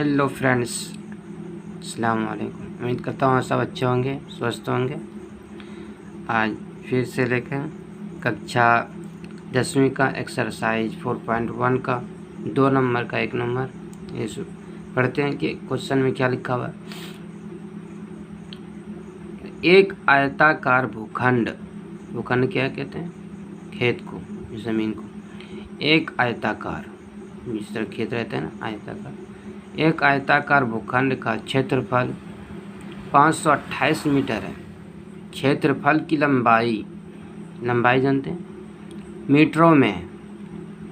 Hello friends, अस्सलाम वालेकुम। उम्मीद करता हूँ सब अच्छे होंगे, स्वस्थ होंगे। आज फिर से लेकर कक्षा 10वीं का एक्सरसाइज 4.1 का 2 नंबर का 1 नंबर ये पढ़ते हैं कि क्वेश्चन में क्या लिखा हुआ है। एक आयताकार भूखंड, भूखंड क्या कहते हैं? खेत को, ज़मीन को। एक आयताकार, जिस तरह खेत रहते हैं ना, आयताकार। एक आयताकार भूखंड का क्षेत्रफल 528 मीटर है। क्षेत्रफल की लंबाई जानते हैं मीटरों में,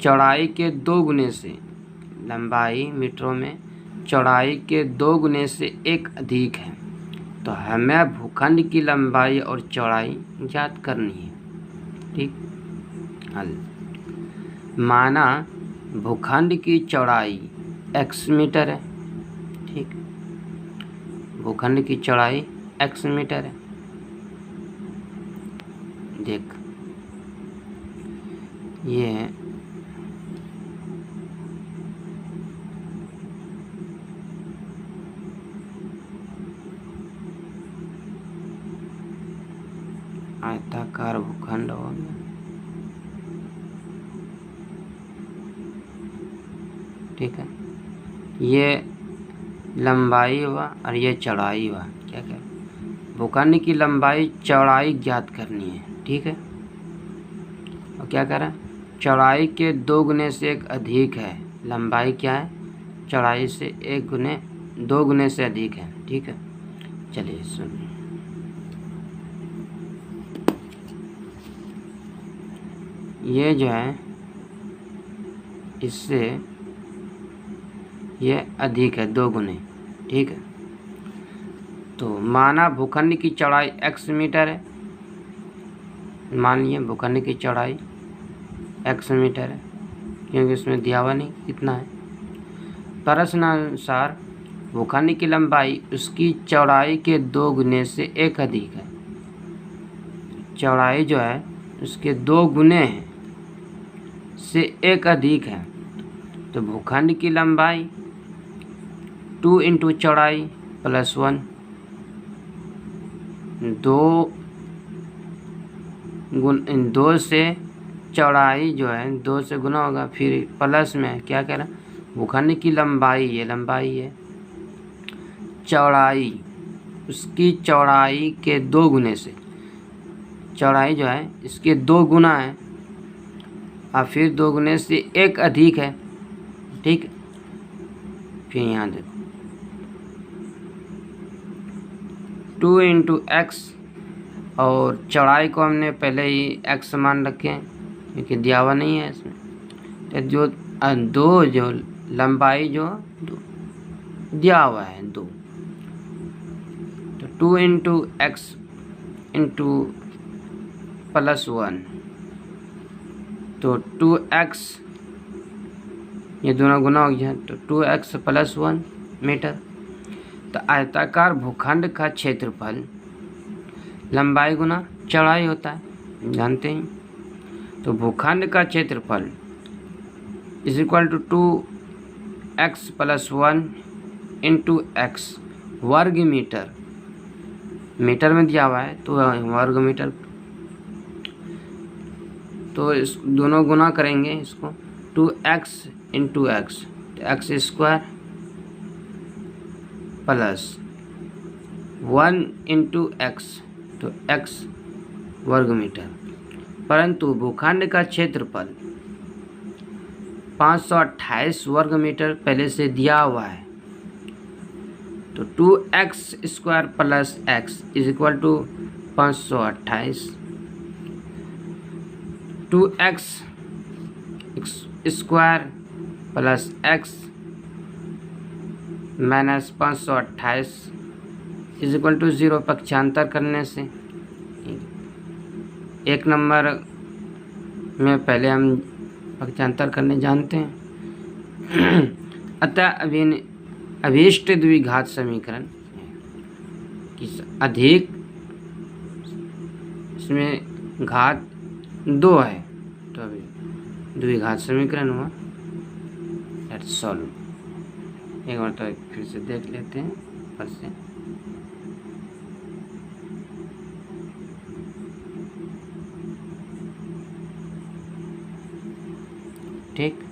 चौड़ाई के 2 गुने से, लंबाई मीटरों में चौड़ाई के 2 गुने से 1 अधिक है। तो हमें भूखंड की लंबाई और चौड़ाई ज्ञात करनी है। ठीक, हल। माना भूखंड की चौड़ाई x मीटर है। ठीक, भूखंड की चौड़ाई x मीटर है। देख, ये है आयताकार भूखंड हो गया। ठीक है, ये लंबाई हुआ और ये चौड़ाई हुआ। क्या क्या? भूखंड की लंबाई चौड़ाई ज्ञात करनी है। ठीक है, और क्या कह रहा है? चौड़ाई के 2 गुने से 1 अधिक है। लंबाई क्या है? चौड़ाई से 2 गुने से अधिक है। ठीक है, चलिए सुनिए। ये जो है इससे ये अधिक है 2 गुने। ठीक है, तो माना भूखंड की चौड़ाई x मीटर है। मान लिया भूखंड की चौड़ाई x मीटर है, क्योंकि इसमें दिया हुआ नहीं कितना है। प्रश्नानुसार भूखंड की लंबाई उसकी चौड़ाई के 2 गुने से 1 अधिक है। चौड़ाई जो है उसके 2 गुने से 1 अधिक है। तो भूखंड की लंबाई 2 इंटू चौड़ाई प्लस 1, 2 से चौड़ाई जो है 2 से गुना होगा, फिर प्लस में क्या कह रहा है? भूखंड की लंबाई, ये लंबाई है, चौड़ाई उसकी चौड़ाई के 2 गुने से, चौड़ाई जो है इसके 2 गुना है और फिर 2 गुने से 1 अधिक है। ठीक, फिर यहाँ देखो 2 इंटू एक्स, और चौड़ाई को हमने पहले ही x मान रखे हैं क्योंकि दिया हुआ नहीं है इसमें। तो जो लंबाई जो दिया हुआ है 2, तो 2 इंटू एक्स इंटू प्लस 1, तो 2x, ये दोनों गुना हो गया, तो 2x प्लस 1 मीटर। तो आयताकार भूखंड का क्षेत्रफल लंबाई गुना चौड़ाई होता है, जानते हैं। तो भूखंड का क्षेत्रफल इज इक्वल टू 2x प्लस 1 इंटू एक्स वर्ग मीटर। मीटर में दिया हुआ है तो वर्ग मीटर, तो इस दोनों गुना करेंगे इसको, 2x इंटू एक्स, तो x square plus 1 into x, तो x वर्ग मीटर। परंतु भूखंड का क्षेत्रफल 528 वर्ग मीटर पहले से दिया हुआ है। तो 2x square plus x is equal to 528, 2x square plus x minus 528 is equal to 0। पक्षांतर करने से 1 नंबर में पहले हम पक्षांतर करने जानते हैं। अतः अभीष्ट द्विघात समीकरण की अधिक, इसमें घात 2 है, तो अभी द्विघात समीकरण हुआ। Let's solve. एक बार तो फिर से देख लेते हैं ऊपर से। ठीक।